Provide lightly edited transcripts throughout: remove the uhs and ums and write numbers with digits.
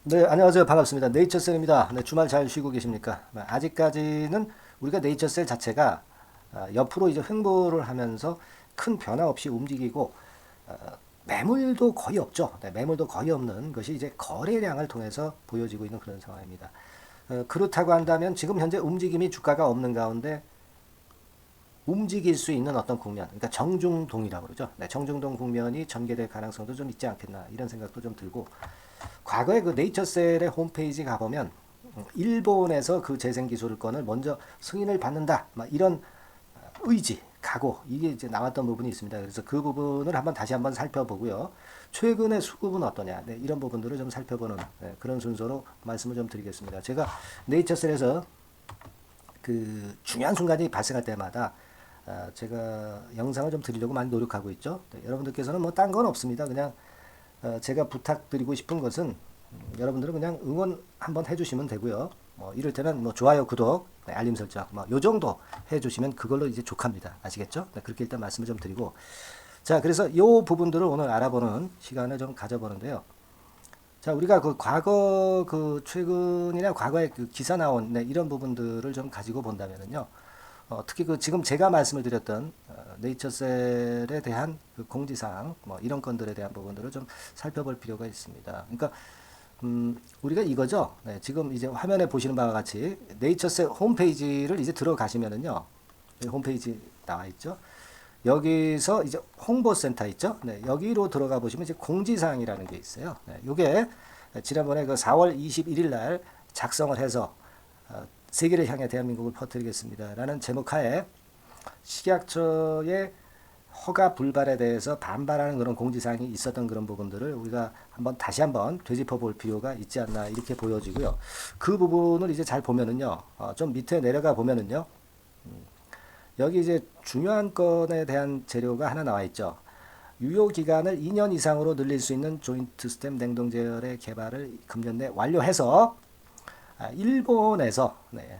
네, 안녕하세요. 반갑습니다. 네이처셀입니다. 네, 주말 잘 쉬고 계십니까? 아직까지는 우리가 네이처셀 자체가 옆으로 이제 횡보를 하면서 큰 변화 없이 움직이고 어, 매물도 거의 없죠. 네, 매물도 거의 없는 것이 이제 거래량을 통해서 보여지고 있는 그런 상황입니다. 그렇다고 한다면 지금 현재 움직임이 주가가 없는 가운데 움직일 수 있는 어떤 국면, 그러니까 정중동이라고 그러죠. 네, 정중동 국면이 전개될 가능성도 좀 있지 않겠나 이런 생각도 좀 들고 과거에 그 네이처셀의 홈페이지 가보면 일본에서 그 재생 기술권을 먼저 승인을 받는다. 막 이런 의지, 각오 이게 이제 나왔던 부분이 있습니다. 그래서 그 부분을 다시 한번 살펴보고요. 최근의 수급은 어떠냐, 네, 이런 부분들을 좀 살펴보는 네, 그런 순서로 말씀을 좀 드리겠습니다. 제가 네이처셀에서 그 중요한 순간이 발생할 때마다 제가 영상을 좀 드리려고 많이 노력하고 있죠. 네, 여러분들께서는 뭐 딴 건 없습니다. 그냥 제가 부탁드리고 싶은 것은 여러분들은 그냥 응원 한번 해주시면 되고요. 뭐 이를테면 뭐 좋아요, 구독, 네, 알림 설정, 뭐 요 정도 해주시면 그걸로 이제 족합니다. 아시겠죠? 네, 그렇게 일단 말씀을 좀 드리고, 자, 그래서 요 부분들을 오늘 알아보는 시간을 좀 가져보는데요. 자, 우리가 그 과거 그 최근이나 과거에 그 기사 나온 네, 이런 부분들을 좀 가지고 본다면은요. 특히 그 지금 제가 말씀을 드렸던 네이처셀에 대한 그 공지사항 뭐 이런 건들에 대한 부분들을 좀 살펴볼 필요가 있습니다. 그러니까 우리가 이거죠. 네, 지금 이제 화면에 보시는 바와 같이 네이처셀 홈페이지를 이제 들어가시면은요. 홈페이지 나와 있죠. 여기서 이제 홍보센터 있죠. 네, 여기로 들어가 보시면 이제 공지사항이라는 게 있어요. 네, 요게 지난번에 그 4월 21일 날 작성을 해서 세계를 향해 대한민국을 퍼뜨리겠습니다. 라는 제목 하에 식약처의 허가 불발에 대해서 반발하는 그런 공지사항이 있었던 그런 부분들을 우리가 다시 한번 되짚어 볼 필요가 있지 않나 이렇게 보여지고요. 그 부분을 이제 잘 보면은요, 좀 밑에 내려가 보면은요, 여기 이제 중요한 건에 대한 재료가 하나 나와 있죠. 유효 기간을 2년 이상으로 늘릴 수 있는 조인트 스템 냉동 제어의 개발을 금년 내 완료해서 일본에서 네,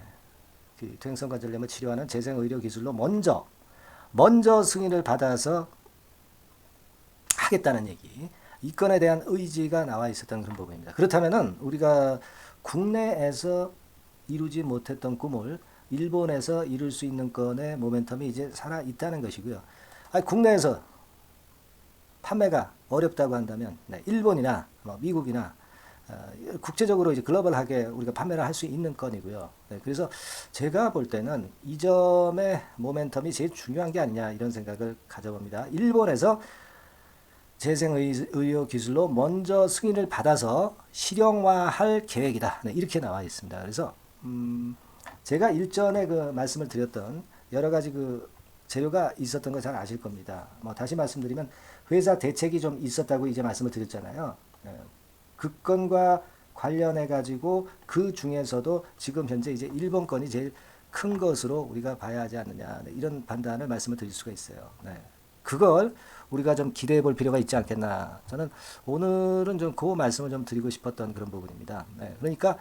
그 퇴행성 관절염을 치료하는 재생 의료 기술로 먼저 승인을 받아서 하겠다는 얘기. 이 건에 대한 의지가 나와 있었던 그런 부분입니다. 그렇다면은 우리가 국내에서 이루지 못했던 꿈을 일본에서 이룰 수 있는 건의 모멘텀이 이제 살아 있다는 것이고요. 국내에서 판매가 어렵다고 한다면 네, 일본이나 뭐 미국이나 국제적으로 이제 글로벌하게 우리가 판매를 할 수 있는 건이고요. 네, 그래서 제가 볼 때는 이 점의 모멘텀이 제일 중요한 게 아니냐 이런 생각을 가져봅니다. 일본에서 재생의료 기술로 먼저 승인을 받아서 실용화할 계획이다. 네, 이렇게 나와 있습니다. 그래서 제가 일전에 그 말씀을 드렸던 여러 가지 그 재료가 있었던 거 잘 아실 겁니다. 뭐 다시 말씀드리면 회사 대책이 좀 있었다고 이제 말씀을 드렸잖아요. 그 건과 관련해 가지고 그 중에서도 지금 현재 이제 일본 건이 제일 큰 것으로 우리가 봐야 하지 않느냐 네, 이런 판단을 말씀을 드릴 수가 있어요. 네. 그걸 우리가 좀 기대해 볼 필요가 있지 않겠나. 저는 오늘은 좀 그 말씀을 좀 드리고 싶었던 그런 부분입니다. 네. 그러니까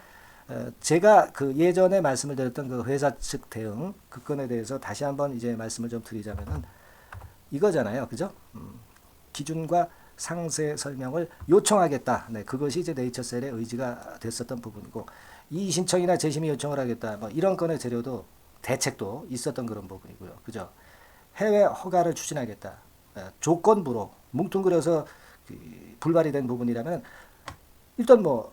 제가 그 예전에 말씀을 드렸던 그 회사 측 대응 그 건에 대해서 다시 한번 이제 말씀을 좀 드리자면은 이거잖아요. 그죠? 기준과 상세 설명을 요청하겠다. 네, 그것이 이제 네이처셀의 의지가 됐었던 부분이고 이 신청이나 재심의 요청을 하겠다. 뭐 이런 건의 재료도 대책도 있었던 그런 부분이고요. 그죠? 해외 허가를 추진하겠다. 조건부로 뭉뚱그려서 불발이 된 부분이라면 일단 뭐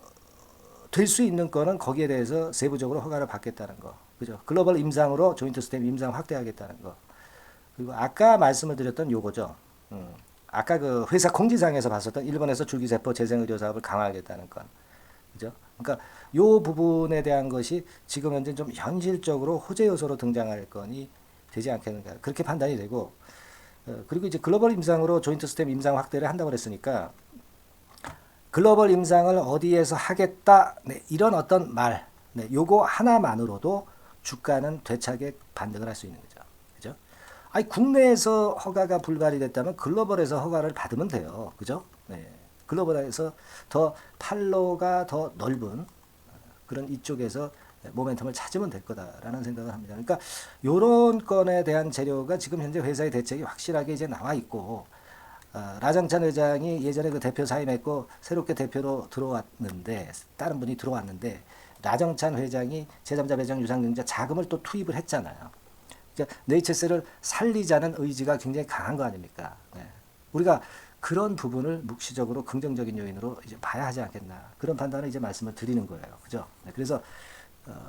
될 수 있는 거는 거기에 대해서 세부적으로 허가를 받겠다는 거. 그죠? 글로벌 임상으로 조인트 스템 임상 확대하겠다는 거. 그리고 아까 말씀을 드렸던 요거죠. 아까 그 회사 공지사항에서 봤었던 일본에서 줄기세포 재생의료 사업을 강화하겠다는 건. 그죠? 그러니까 요 부분에 대한 것이 지금 현재 좀 현실적으로 호재 요소로 등장할 건이 되지 않겠는가. 그렇게 판단이 되고, 그리고 이제 글로벌 임상으로 조인트 스템 임상 확대를 한다고 그랬으니까, 글로벌 임상을 어디에서 하겠다, 네, 이런 어떤 말, 네, 요거 하나만으로도 주가는 되차게 반등을 할 수 있는 거죠. 그죠? 아니, 국내에서 허가가 불발이 됐다면 글로벌에서 허가를 받으면 돼요. 그죠? 네. 글로벌에서 더 판로가 더 넓은 그런 이쪽에서 모멘텀을 찾으면 될 거다라는 생각을 합니다. 그러니까 요런 건에 대한 재료가 지금 현재 회사의 대책이 확실하게 이제 나와 있고 라장찬 회장이 예전에 그 대표 사임했고 새롭게 대표로 들어왔는데 다른 분이 들어왔는데 라정찬 회장이 제3자 배정 유상증자 자금을 또 투입을 했잖아요. 그러니까 네이처셀을 살리자는 의지가 굉장히 강한 거 아닙니까? 네. 우리가 그런 부분을 묵시적으로 긍정적인 요인으로 이제 봐야 하지 않겠나 그런 판단을 이제 말씀을 드리는 거예요. 그죠? 네. 그래서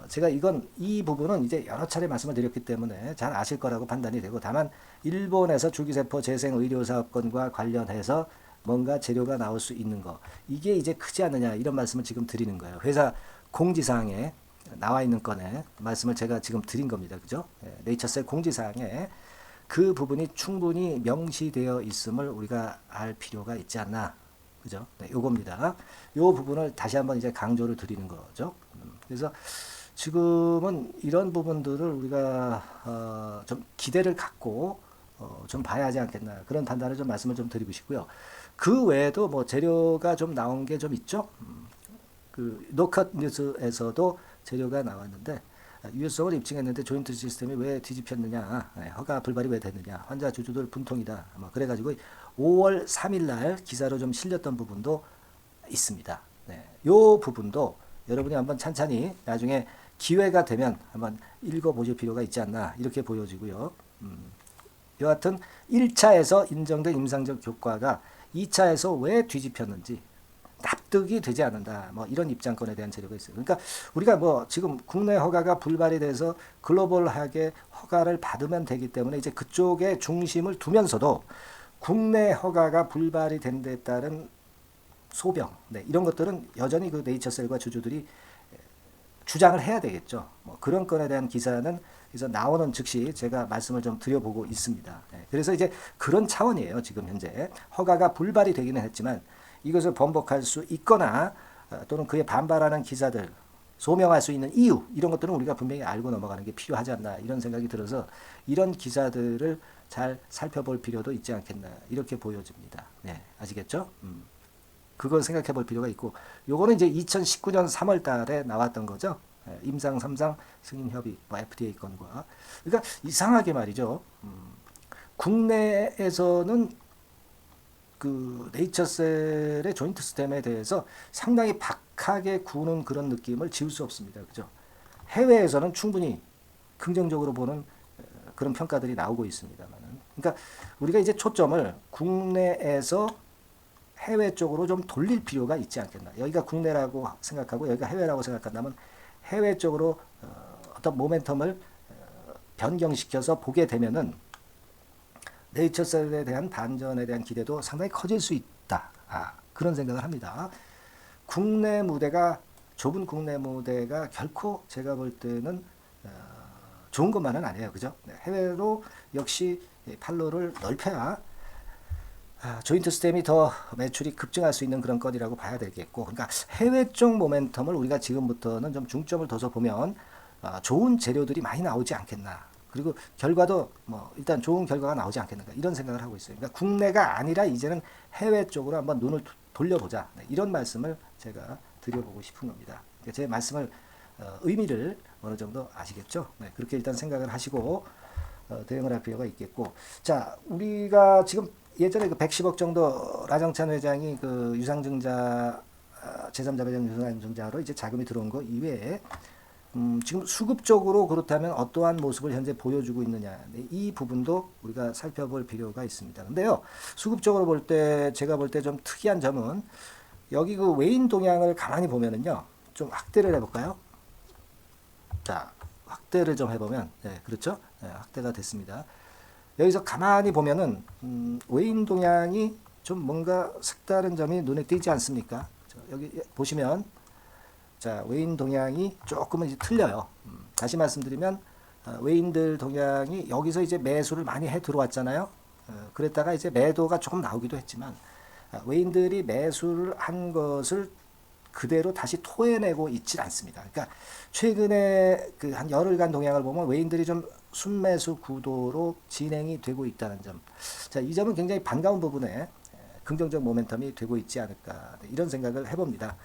제가 이 부분은 이제 여러 차례 말씀을 드렸기 때문에 잘 아실 거라고 판단이 되고 다만 일본에서 줄기세포 재생 의료사업권과 관련해서 뭔가 재료가 나올 수 있는 거 이게 이제 크지 않느냐 이런 말씀을 지금 드리는 거예요. 회사 공지사항에 나와 있는 건에 말씀을 제가 지금 드린 겁니다. 그죠? 네이처셀 공지사항에 그 부분이 충분히 명시되어 있음을 우리가 알 필요가 있지 않나. 그죠? 네, 요겁니다. 요 부분을 다시 한번 이제 강조를 드리는 거죠. 그래서 지금은 이런 부분들을 우리가 좀 기대를 갖고 좀 봐야 하지 않겠나 그런 판단을 좀 말씀을 좀 드리고 싶고요. 그 외에도 뭐 재료가 좀 나온 게 좀 있죠. 그 노컷 뉴스에서도 재료가 나왔는데 유효성을 입증했는데 조인트 시스템이 왜 뒤집혔느냐, 허가 불발이 왜 됐느냐, 환자 주주들 분통이다. 뭐 그래가지고 5월 3일 날 기사로 좀 실렸던 부분도 있습니다. 네, 요 부분도 여러분이 한번 찬찬히 나중에 기회가 되면 한번 읽어보실 필요가 있지 않나 이렇게 보여지고요. 여하튼 1차에서 인정된 임상적 효과가 2차에서 왜 뒤집혔는지 납득이 되지 않는다. 뭐 이런 입장권에 대한 재료가 있어요. 그러니까 우리가 뭐 지금 국내 허가가 불발이 돼서 글로벌하게 허가를 받으면 되기 때문에 이제 그쪽에 중심을 두면서도 국내 허가가 불발이 된 데 따른 소병, 네, 이런 것들은 여전히 그 네이처셀과 주주들이 주장을 해야 되겠죠. 뭐 그런 건에 대한 기사는 그래서 나오는 즉시 제가 말씀을 좀 드려보고 있습니다. 네, 그래서 이제 그런 차원이에요. 지금 현재 허가가 불발이 되기는 했지만 이것을 번복할 수 있거나 또는 그에 반발하는 기사들 소명할 수 있는 이유 이런 것들은 우리가 분명히 알고 넘어가는 게 필요하지 않나 이런 생각이 들어서 이런 기사들을 잘 살펴볼 필요도 있지 않겠나 이렇게 보여집니다. 네, 아시겠죠? 그걸 생각해 볼 필요가 있고 요거는 이제 2019년 3월 달에 나왔던 거죠. 임상 3상 승인 협의 뭐 FDA 건과 그러니까 이상하게 말이죠. 국내에서는 그 네이처셀의 조인트 시스템에 대해서 상당히 박하게 구는 그런 느낌을 지울 수 없습니다. 그죠? 해외에서는 충분히 긍정적으로 보는 그런 평가들이 나오고 있습니다만은. 그러니까 우리가 이제 초점을 국내에서 해외 쪽으로 좀 돌릴 필요가 있지 않겠나. 여기가 국내라고 생각하고 여기가 해외라고 생각한다면 해외 쪽으로 어떤 모멘텀을 변경시켜서 보게 되면은 네이처셀에 대한 반전에 대한 기대도 상당히 커질 수 있다. 그런 생각을 합니다. 국내 무대가 좁은 국내 무대가 결코 제가 볼 때는 좋은 것만은 아니에요. 그죠? 네, 해외로 역시 판로를 넓혀야 조인트 시스템이 더 매출이 급증할 수 있는 그런 건이라고 봐야 되겠고 그러니까 해외 쪽 모멘텀을 우리가 지금부터는 좀 중점을 둬서 보면 좋은 재료들이 많이 나오지 않겠나. 그리고 결과도 뭐 일단 좋은 결과가 나오지 않겠는가 이런 생각을 하고 있어요. 그러니까 국내가 아니라 이제는 해외 쪽으로 한번 눈을 돌려보자. 네, 이런 말씀을 제가 드려보고 싶은 겁니다. 그러니까 제 말씀을 의미를 어느 정도 아시겠죠? 네, 그렇게 일단 생각을 하시고 대응을 할 필요가 있겠고 자 우리가 지금 예전에 그 110억 정도 라정찬 회장이 그 유상증자 제3자 배정 유상증자로 이제 자금이 들어온 거 이외에 지금 수급적으로 그렇다면 어떠한 모습을 현재 보여주고 있느냐 이 부분도 우리가 살펴볼 필요가 있습니다. 근데요 수급적으로 볼 때 제가 볼 때 좀 특이한 점은 여기 그 외인 동향을 가만히 보면은요 좀 확대를 해볼까요? 자 확대를 좀 해보면 네 그렇죠? 네, 확대가 됐습니다. 여기서 가만히 보면은 외인 동향이 좀 뭔가 색다른 점이 눈에 띄지 않습니까? 여기 보시면 자 외인 동향이 조금은 이제 틀려요. 다시 말씀드리면 외인들 동향이 여기서 이제 매수를 많이 해 들어왔잖아요. 그랬다가 이제 매도가 조금 나오기도 했지만 외인들이 매수를 한 것을 그대로 다시 토해내고 있지 않습니다. 그러니까 최근에 그 한 열흘간 동향을 보면 외인들이 좀 순매수 구도로 진행이 되고 있다는 점. 자, 이 점은 굉장히 반가운 부분에 긍정적 모멘텀이 되고 있지 않을까 이런 생각을 해봅니다.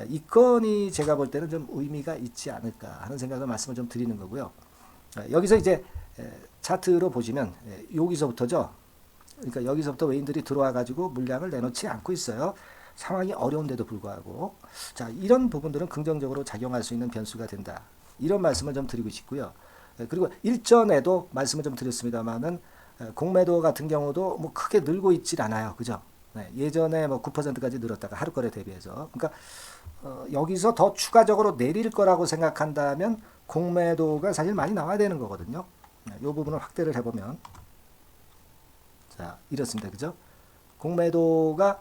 이 건이 제가 볼 때는 좀 의미가 있지 않을까 하는 생각을 말씀을 좀 드리는 거고요. 여기서 이제 차트로 보시면 여기서부터죠. 그러니까 여기서부터 외인들이 들어와 가지고 물량을 내놓지 않고 있어요. 상황이 어려운데도 불구하고. 자, 이런 부분들은 긍정적으로 작용할 수 있는 변수가 된다. 이런 말씀을 좀 드리고 싶고요. 그리고 일전에도 말씀을 좀 드렸습니다만은 공매도 같은 경우도 뭐 크게 늘고 있질 않아요. 그죠? 네, 예전에 뭐 9%까지 늘었다가 하루 거래 대비해서. 그러니까 여기서 더 추가적으로 내릴 거라고 생각한다면 공매도가 사실 많이 나와야 되는 거거든요. 이 부분을 확대를 해보면 자 이렇습니다. 그죠? 공매도가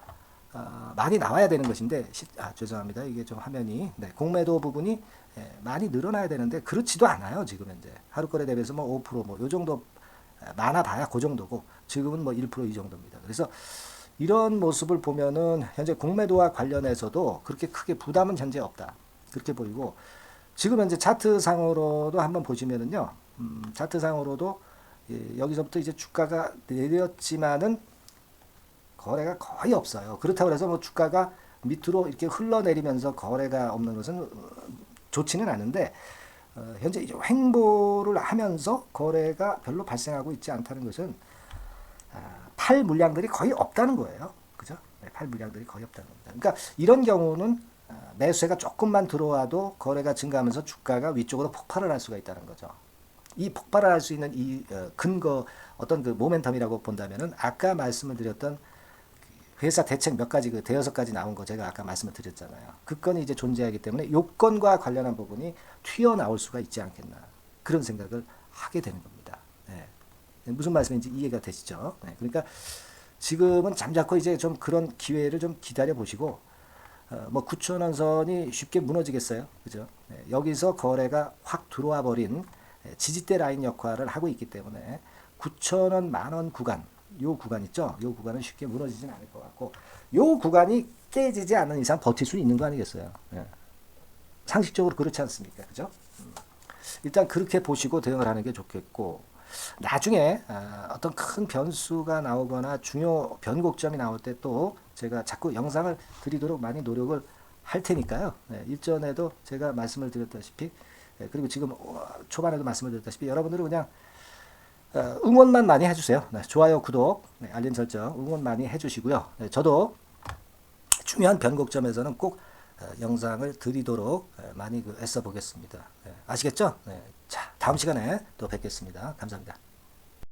많이 나와야 되는 것인데 죄송합니다. 이게 좀 화면이 공매도 부분이 많이 늘어나야 되는데 그렇지도 않아요. 지금 현재 하루 거래 대비해서 뭐 5%뭐 요 정도 많아 봐야 그 정도고 지금은 뭐 1%이 정도입니다. 그래서 이런 모습을 보면은 현재 공매도와 관련해서도 그렇게 크게 부담은 현재 없다. 그렇게 보이고 지금 현재 차트상으로도 한번 보시면은요. 차트상으로도 여기서부터 이제 주가가 내렸지만은 거래가 거의 없어요. 그렇다고 해서 뭐 주가가 밑으로 이렇게 흘러내리면서 거래가 없는 것은 좋지는 않은데 현재 이제 횡보를 하면서 거래가 별로 발생하고 있지 않다는 것은 팔 물량들이 거의 없다는 거예요. 그죠? 팔 물량들이 거의 없다는 겁니다. 그러니까 이런 경우는 매수세가 조금만 들어와도 거래가 증가하면서 주가가 위쪽으로 폭발을 할 수가 있다는 거죠. 이 폭발을 할 수 있는 이 근거 어떤 그 모멘텀이라고 본다면은 아까 말씀을 드렸던 회사 대책 몇 가지 그 대여섯 가지 나온 거 제가 아까 말씀을 드렸잖아요. 그 건이 이제 존재하기 때문에 요건과 관련한 부분이 튀어나올 수가 있지 않겠나 그런 생각을 하게 되는 겁니다. 네. 무슨 말씀인지 이해가 되시죠? 네. 그러니까 지금은 잠자코 이제 좀 그런 기회를 좀 기다려 보시고 뭐 9,000원 선이 쉽게 무너지겠어요, 그죠? 네. 여기서 거래가 확 들어와 버린 지지대 라인 역할을 하고 있기 때문에 9,000원, 만원 구간 요 구간 있죠? 요 구간은 쉽게 무너지진 않을 것 같고 요 구간이 깨지지 않는 이상 버틸 수 있는 거 아니겠어요? 예. 상식적으로 그렇지 않습니까? 그죠? 일단 그렇게 보시고 대응을 하는 게 좋겠고 나중에 어떤 큰 변수가 나오거나 중요 변곡점이 나올 때 또 제가 자꾸 영상을 드리도록 많이 노력을 할 테니까요. 예. 일전에도 제가 말씀을 드렸다시피 그리고 지금 초반에도 말씀을 드렸다시피 여러분들은 그냥 응원만 많이 해주세요. 네, 좋아요, 구독, 알림 설정 응원 많이 해주시고요. 저도 중요한 변곡점에서는 꼭 영상을 드리도록 많이 애써 보겠습니다. 아시겠죠? 자, 다음 시간에 또 뵙겠습니다. 감사합니다.